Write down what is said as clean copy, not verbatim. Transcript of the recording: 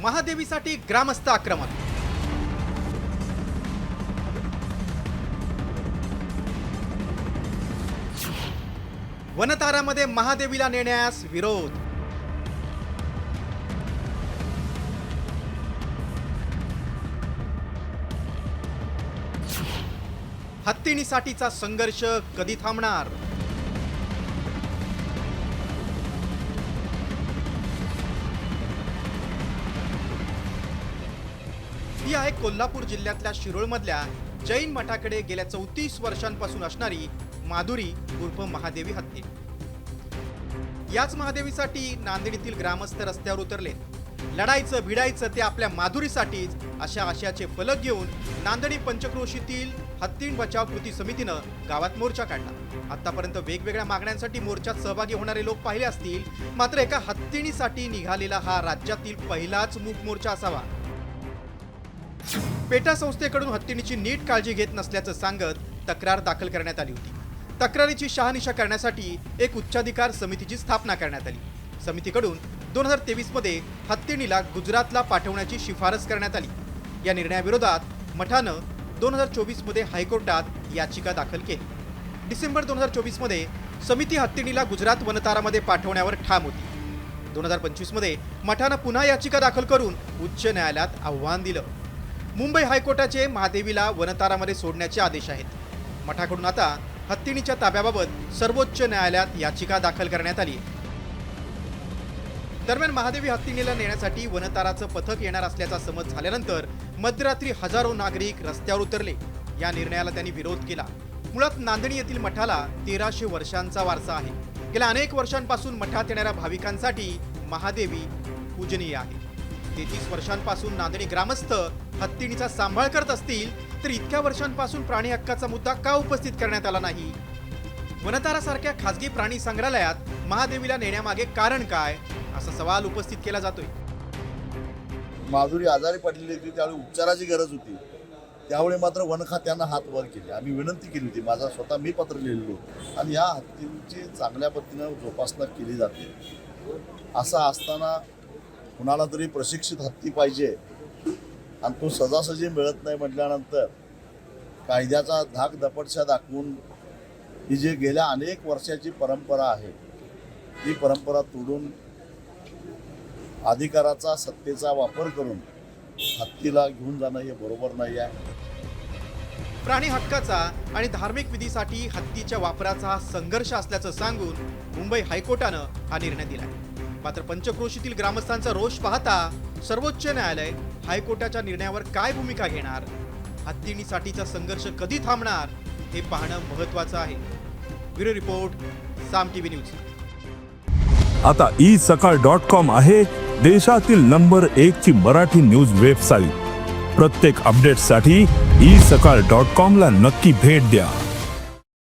महादेवीसाठी ग्रामस्थ आक्रमक। वनतारामध्ये महादेवीला नेण्यास विरोध। हत्तीणीसाठीचा संघर्ष कधी थांबणार? ही आहे कोल्हापूर जिल्ह्यातल्या शिरोळमधल्या जैन मठाकडे गेल्या 34 वर्षांपासून असणारी माधुरी उर्फ महादेवी हत्तीणी। याच महादेवीसाठी नांदेडीतील ग्रामस्थ रस्त्यावर उतरले। लढायचं भिडायचं ते आपल्या माधुरीसाठीच अशा आशयाचे फलक घेऊन नांदेडी पंचक्रोशीतील हत्तीण बचाव कृती समितीनं गावात मोर्चा काढला। आतापर्यंत वेगवेगळ्या मागण्यांसाठी मोर्चात सहभागी होणारे लोक पाहिले असतील, मात्र एका हत्तीणीसाठी निघालेला हा राज्यातील पहिलाच मूक मोर्चा असावा। पेटा संस्थेकडून हत्तीणीची नीट काळजी घेत नसल्याचं सांगत तक्रार दाखल करण्यात आली होती। तक्रारीची शहानिशा करण्यासाठी एक उच्चाधिकार समितीची स्थापना करण्यात आली। समितीकडून 2023 मध्ये हत्तीणीला गुजरातला पाठवण्याची शिफारस करण्यात आली। या निर्णयाविरोधात मठानं 2024 मध्ये हायकोर्टात याचिका दाखल केली। डिसेंबर 2024 मध्ये समिती हत्तीणीला गुजरात वनतारामध्ये पाठवण्यावर ठाम होती। 2025 मध्ये मठानं पुन्हा याचिका दाखल करून उच्च न्यायालयात आव्हान दिलं। मुंबई हायकोर्टाचे महादेवीला वनतारामध्ये सोडण्याचे आदेश आहेत। मठाकडून आता हत्तीणीच्या ताब्याबाबत सर्वोच्च न्यायालयात याचिका दाखल करण्यात आली आहे। दरम्यान महादेवी हत्तीणीला नेण्यासाठी वनताराचं पथक येणार असल्याचा समज झाल्यानंतर मध्यरात्री हजारो नागरिक रस्त्यावर उतरले। या निर्णयाला त्यांनी विरोध केला। मुळात नांदेडी येथील मठाला 1300 वर्षांचा वारसा आहे। गेल्या अनेक वर्षांपासून मठात येणाऱ्या भाविकांसाठी महादेवी पूजनीय आहे। 33 वर्षांपासून नांदेडी ग्रामस्थ हत्तीणीचा सांभाळ करत असतील तर इतक्या वर्षांपासून प्राणी हक्काचा मुद्दा का उपस्थित करण्यात आला नाही? वनतारासारख्या खासगी प्राणी संग्रहालयात महादेवीला नेण्यामागे कारण काय, असा सवाल उपस्थित केला जातोय। माधुरी आजारी पडलेली होती, त्यावेळी उपचाराची गरज होती। त्यावेळी मात्र वन खात्यानं हात वर केले। आम्ही विनंती केली होती, माझा स्वतः मी पत्र लिहिलेलो आणि या हत्तींची चांगल्या पद्धतीनं जोपासना केली जाते। असं असताना कुणाला तरी प्रशिक्षित हत्ती पाहिजे आणि तो सजासजी मिळत नाही म्हटल्यानंतर कायद्याचा धाक दपटशा दाखवून ही जी गेल्या अनेक वर्षाची परंपरा आहे ती परंपरा तोडून अधिकाराचा सत्तेचा वापर करून हत्तीला घेऊन जाणं हे बरोबर नाही आहे। प्राणी हक्काचा आणि धार्मिक विधीसाठी हत्तीच्या वापराचा हा संघर्ष असल्याचं सांगून मुंबई हायकोर्टानं हा निर्णय दिलाय। मात्र पंचक्रोशीतील ग्रामस्थांचा रोष पाहता सर्वोच्च न्यायालय हायकोर्टाच्या निर्णयावर काय भूमिका घेणार, हत्तीणीसाठीचा संघर्ष कधी थांबणार हे पाहणं महत्त्वाचं आहे। ब्युरो रिपोर्ट, साम टीव्ही न्यूज। आता isakal.com आहे देशातील नंबर 1 ची मराठी न्यूज वेबसाईट। प्रत्येक अपडेटसाठी isakal.com ला नक्की भेट द्या।